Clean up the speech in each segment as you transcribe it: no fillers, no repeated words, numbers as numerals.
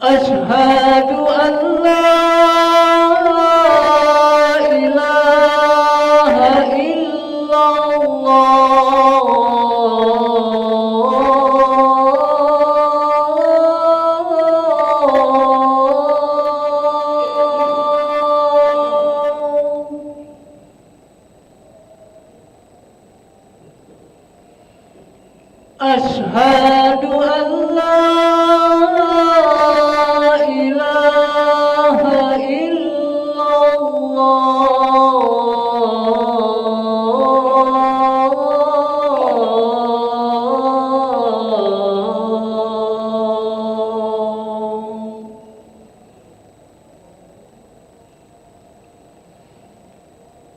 أشهد أن لا إله إلا أشهد أن لا إله إلا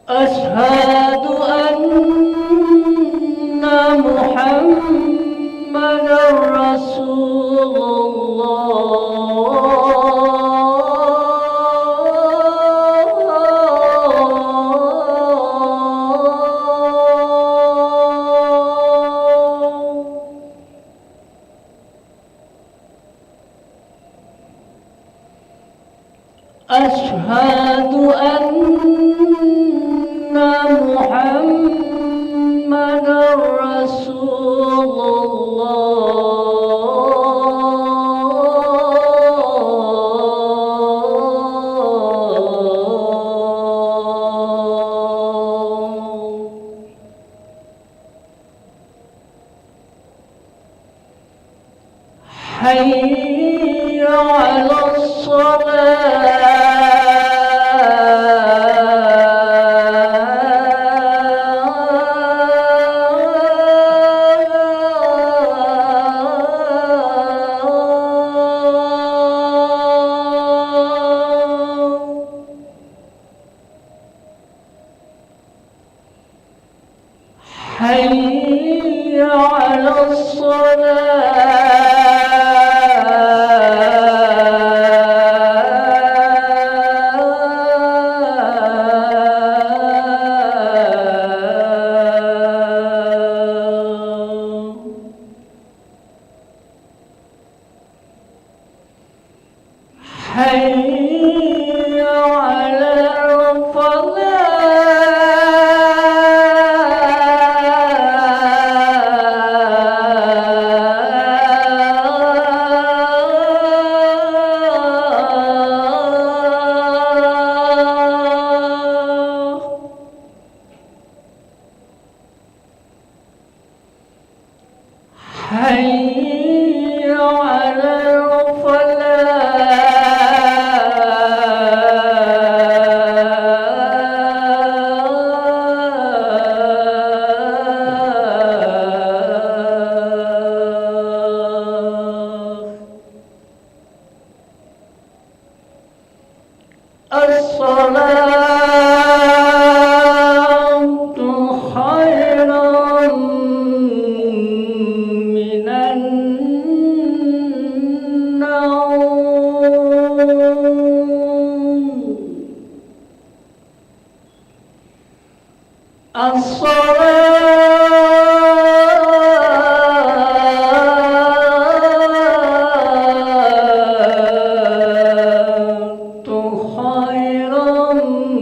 أشهد أن محمد رسول أشهد أن محمد رسول حي على حي على حي على حي على الصلاة خير من النوم الصلاة خير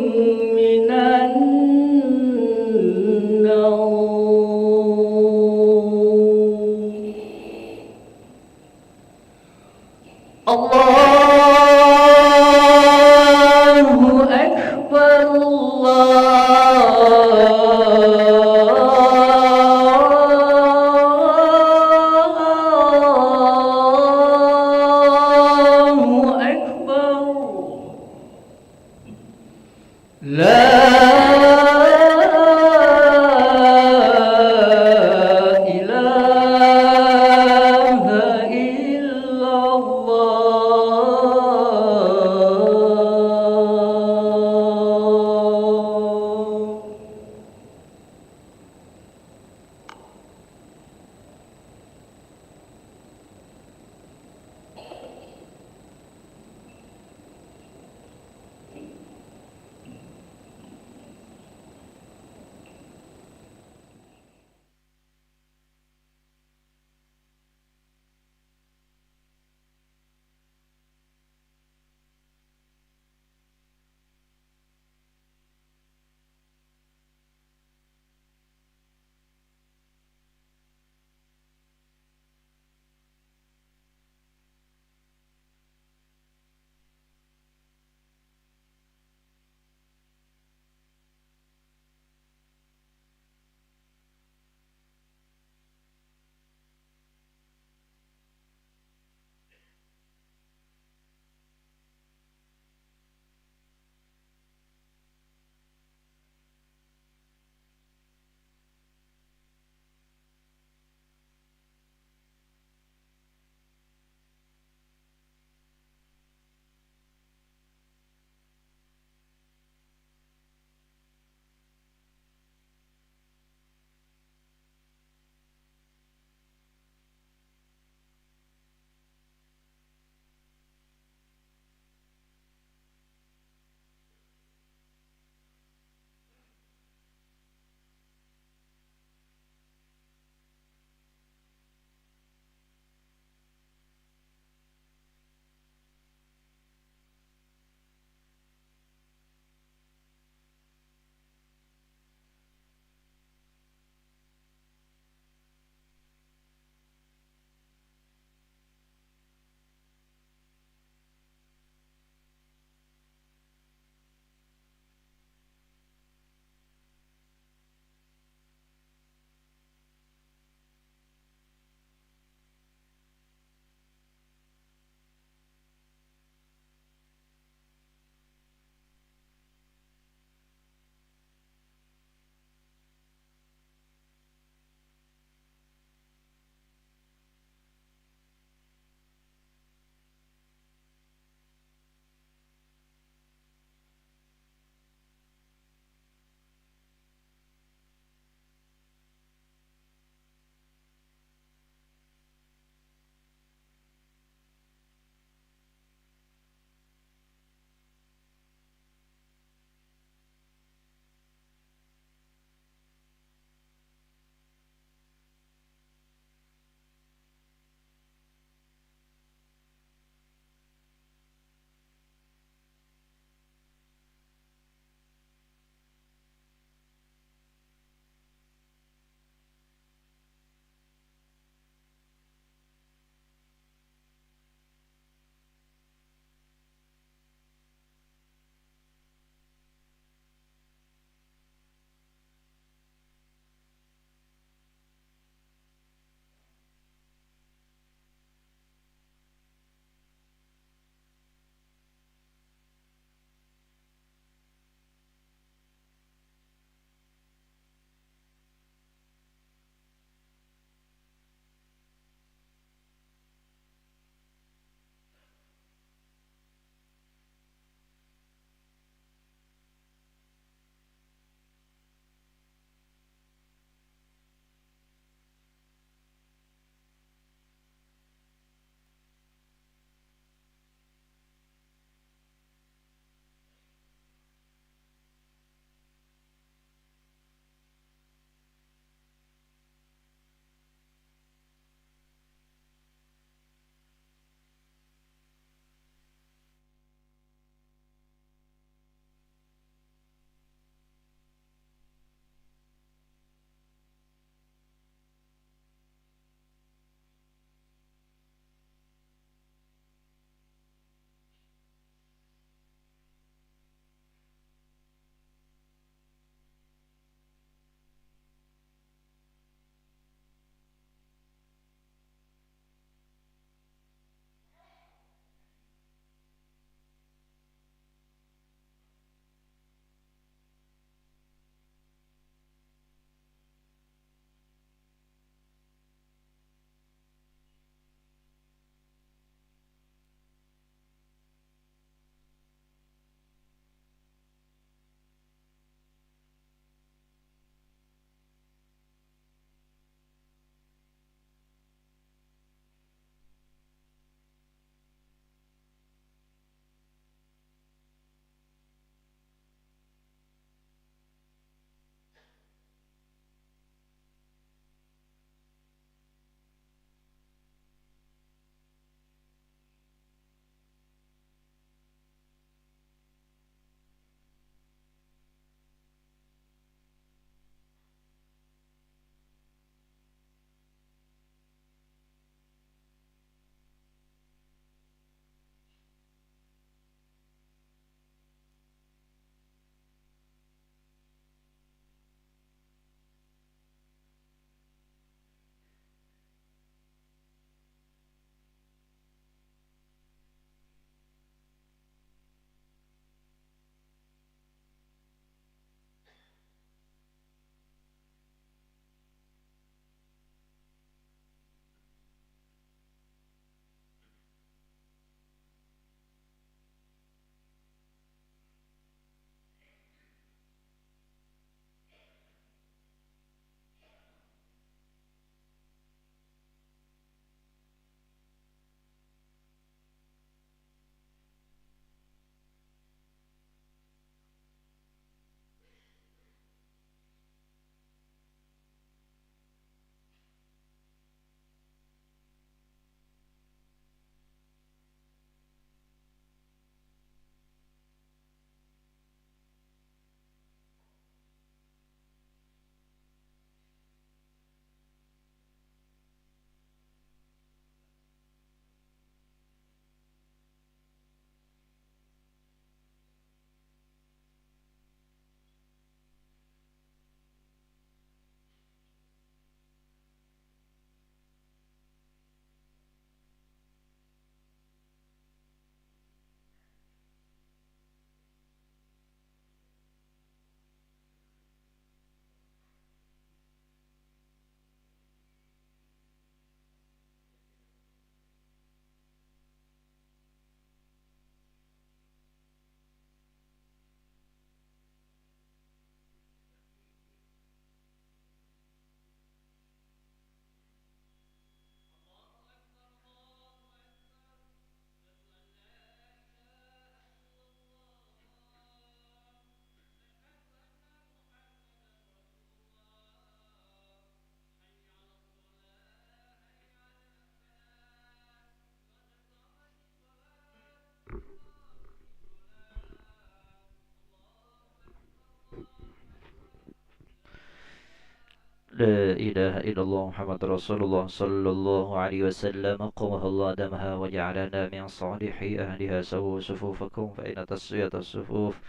لا إله إلا الله محمد رسول الله صلى الله عليه وسلم قومها الله دمها وجعلنا من صالح أهلها سووا صفوفكم فإن تسوية الصفوف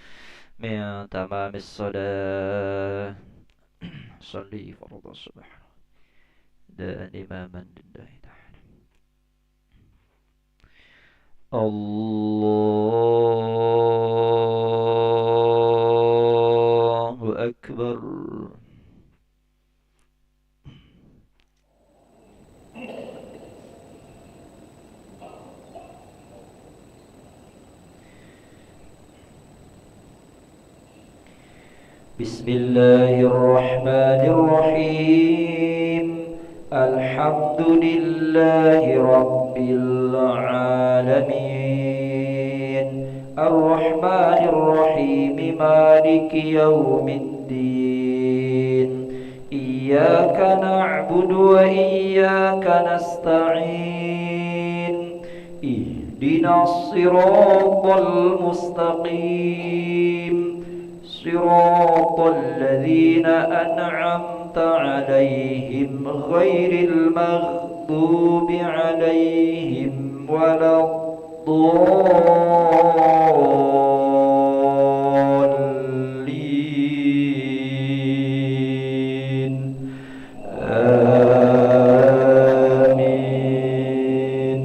من تمام الصلاة صلي فرض الصبح لا إماما لله تعالى الله أكبر بسم الله الرحمن الرحيم الحمد لله رب العالمين الرحمن الرحيم مالك يوم الدين إياك نعبد وإياك نستعين اهدنا الصراط المستقيم صراط الذين أنعمت عليهم غير المغضوب عليهم ولا الضالين آمين.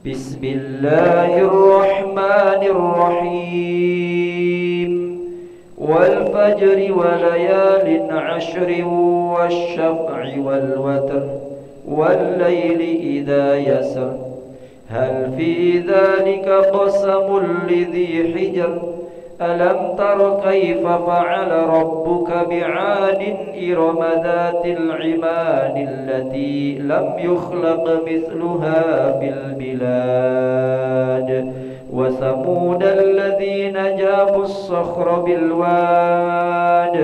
بسم الله الرحمن الرحيم والفجر وليال عشر والشفع والوتر والليل إذا يسر هل في ذلك قسم لذي حجر ألم تر كيف فعل ربك بعاد إرم ذات العماد التي لم يخلق مثلها في البلاد وثمود الذين جابوا الصخر بالواد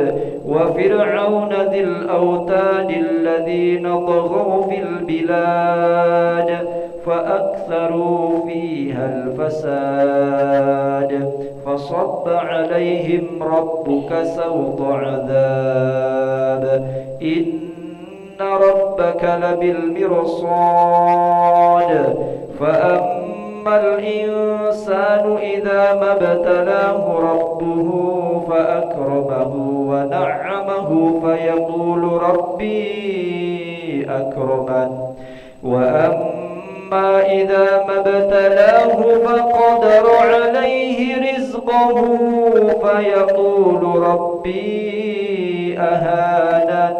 وفرعون ذي الأوتاد الذين طغوا في البلاد فأكثروا فيها الفساد فصب عليهم ربك سوط عذاب إن ربك لبالمرصاد فأما الإنسان إذا ما ابتلاه ربه فأكرمه ونعمه فيقول ربي أكرمن وأما إذا ما ابتلاه فقدر عليه رزقه فيقول ربي أهانن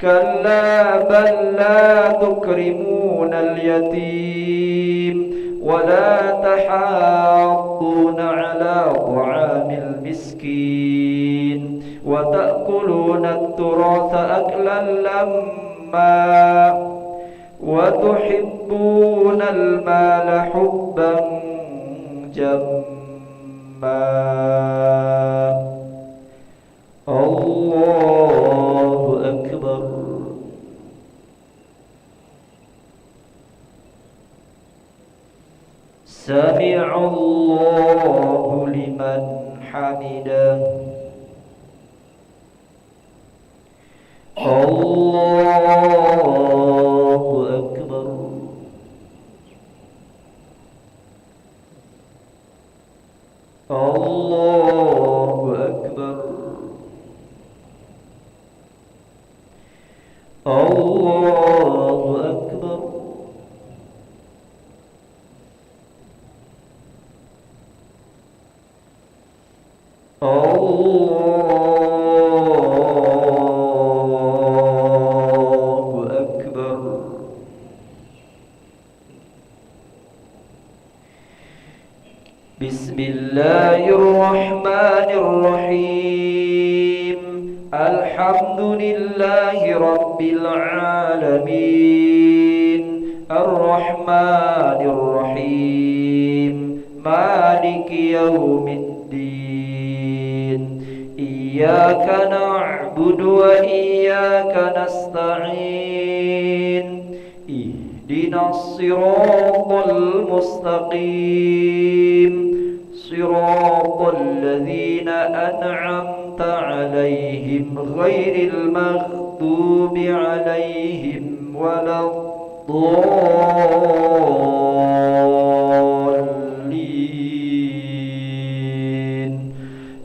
كلا بل لا تكرمون اليتيم ولا تحاضون على طعام المسكين وتأكلون التراث أكلا لما وتحبون المال حبا جما الله أكبر. سمع الله لمن حمده الله أكبر. الله أكبر. الله أكبر. الله أكبر. بسم الله الرحمن الرحيم الحمد لله رب العالمين الرحمن الرحيم مالك يوم الدين إياك نعبد وإياك نستعين اهدنا الصراط المستقيم صراط الذين أنعمت عليهم غير المغضوب عليهم ولا الضالين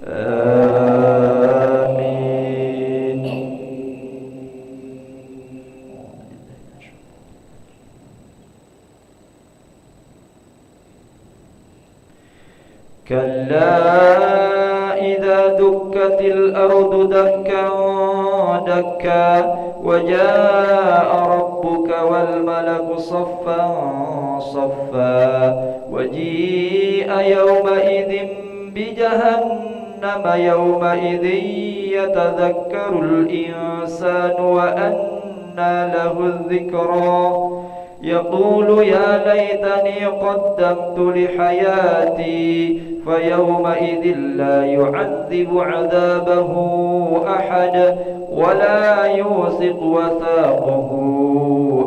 آمين. كلا إذا دكت الأرض دكا دكا وجاء ربك والملك صفا صفا وجيء يومئذ بجهنم يومئذ يتذكر الإنسان وأنى له الذكرى يقول يا ليتني قدمت لحياتي فيومئذ لا يعذب عذابه أحد ولا يوثق وثاقه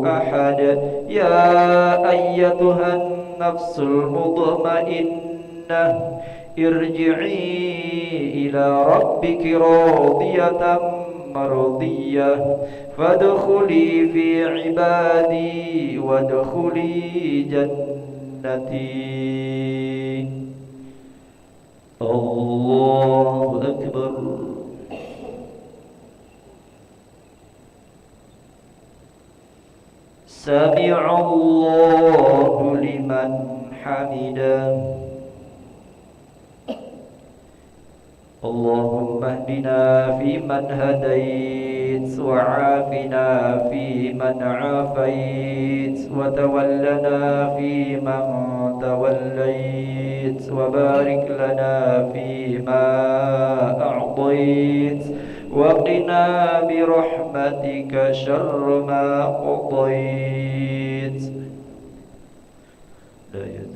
أحد. يا أيتها النفس المطمئنة ارجعي إلى ربك راضية مرضية فادخلي في عبادي وادخلي جنتي. الله أكبر. سمع الله لمن حمده. اللهم اهدنا فيمن هديت وعافنا فيمن عافيت وتولنا فيمن توليت وبارك لنا فيما أعطيت وقنا برحمتك شر ما قضيت. لا يذل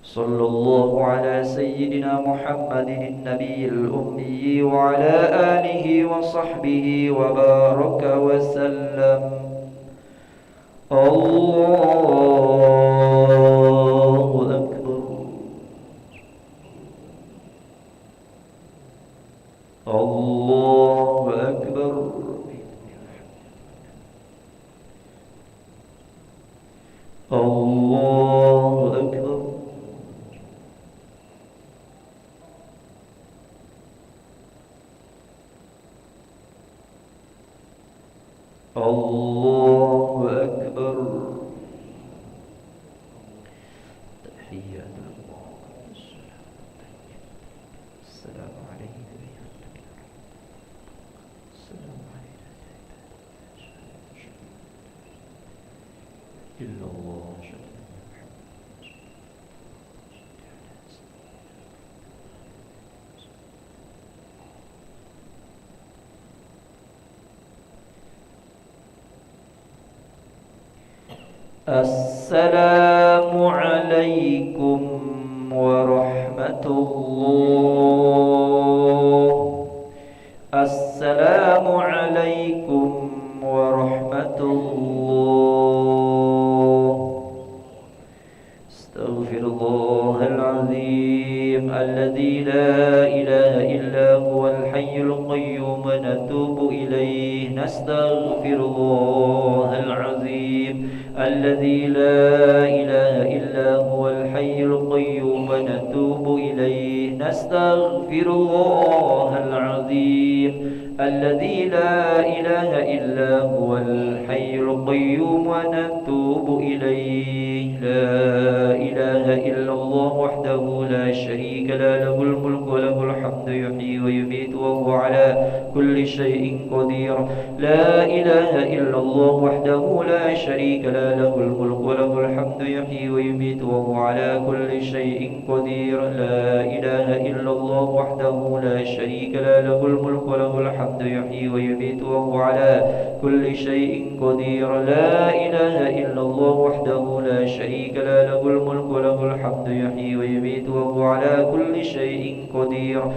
صلى الله على سيدنا محمد النبي الأمي وعلى آله وصحبه وبارك وسلم. الله أكبر. الله أكبر. الله أكبر. الله أكبر. تحيات الله السلام عليكم. السلام عليكم إلا الله. السلام عليكم ورحمة الله. السلام عليكم ورحمة الله. استغفر الله العظيم الذي لا إله إلا هو الحي القيوم نتوب إليه. نستغفر الله العظيم الذي لا إله إلا هو الحي القيوم نتوب إليه. نستغفر الله العظيم الذي لا إله إلا هو الحي القيوم ونتوب إليه. لا إله إلا الله وحده لا شريك له له الملك وله الحمد يحيي ويميت وهو على كل شيء قدير. لا إله إلا الله وحده لا شريك له له الملك وله الحمد يحيي ويميت وهو على كل شيء قدير. لا إله إلا الله وحده لا شريك له له الملك وله الحمد يحيي ويميت وهو على كل شيء قدير. لا إله إلا الله وحده لا شريك له له الملك وله الحمد يحيي ويميت وهو على كل شيء قدير.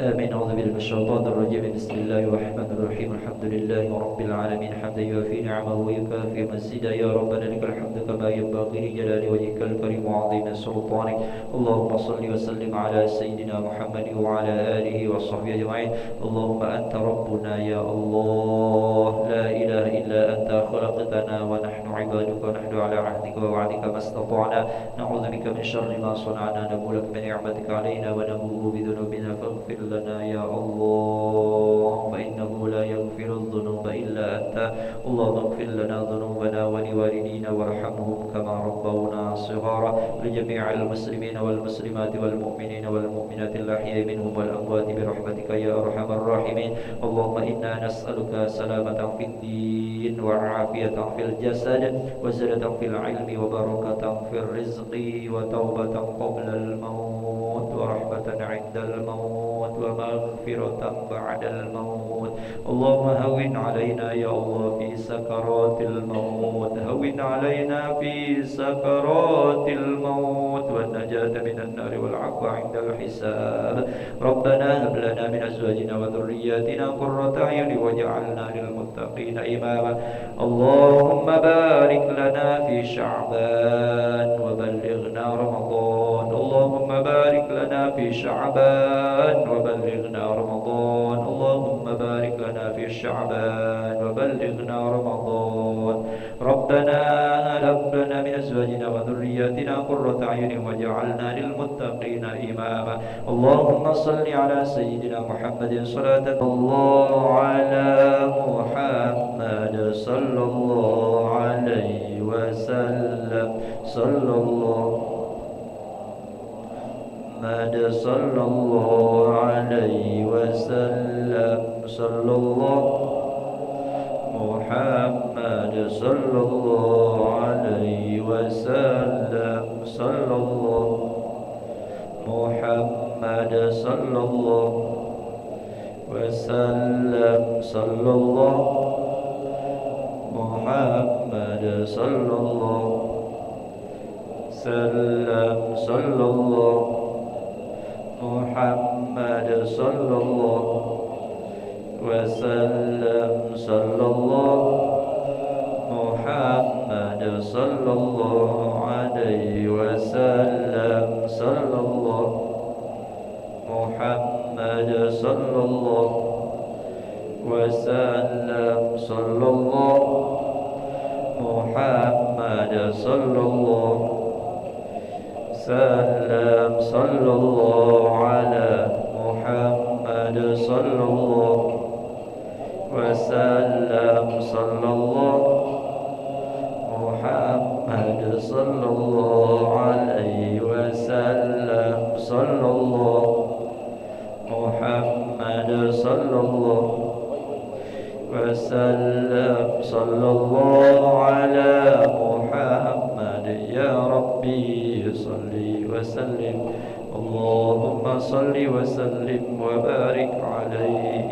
آمين. أعوذ بالله من الشيطان الرجيم. بسم الله الرحمن الرحيم. الحمد لله رب العالمين حمدا يوافي نعمه ويكافئ مزيدا. يا ربنا لك الحمد كما ينبغي لجلال وجهك الكريم وعظيم سلطانك. اللهم صل وسلم على سيدنا محمد وعلى آله وصحبه أجمعين. اللهم أنت ربنا يا الله، لا إله إلا أنت خلقتنا ونحن عبادك ونحن على عهدك ووعدك ما استطعنا. نعوذ بك من شر ما صنعنا، نبوء لك بنعمتك علينا ونبوء بذنوبنا فاغفر لنا يا الله، فإنه لا يغفر الذنوب إلا أنت. اللهم اغفر لنا ذنوبنا ولوالدينا وارحمهم كما ربونا صغارا. لجميع المسلمين والمسلمات والمؤمنين والمؤمنات الأحياء منهم والأموات برحمتك يا أرحم الراحمين. اللهم إنا نسألك سلامة في الدين وعافية في الجسد وزيادة في العلم وبركة في الرزق وتوبة قبل الموت ورحمة عند الموت ومغفرة بعد الموت. اللهم هون علينا يا الله في سكرات الموت، هون علينا في سكرات الموت والنجاة من النار والعفو عند الحساب. ربنا هب لنا من أزواجنا وذرياتنا قرة أعين واجعلنا للمتقين إماما. اللهم بارك لنا في شعبان وبلغنا رمضان. اللهم بارك لنا في شعبان وبلغنا رمضان. اللهم بارك لنا في شعبان وبلغنا رمضان. ربنا هب لنا من أزواجنا وذرياتنا قرة أعين واجعلنا للمتقين إماما. اللهم صل على سيدنا محمد صلاة الله على محمد صلى الله عليه وسلم. صلى الله محمد صلى الله عليه وسلم. صلى الله محمد صلى الله عليه وسلم. صلى الله محمد صلى الله وسلم. صلى الله محمد صلى الله وسلم. صلى الله محمد صلى الله وسلم. صلى الله محمد صلى الله عليه وسلم. صلى الله محمد صلى الله وسلم. صلى الله محمد صلى الله وسلم. صلى الله على محمد صلى الله وسلم. صلى الله محمد صلى الله عليه وسلم. صلى الله محمد صلى الله وسلم. صلى الله على محمد. يا ربي صل وسلم. اللهم صل وسلم وبارك عليه.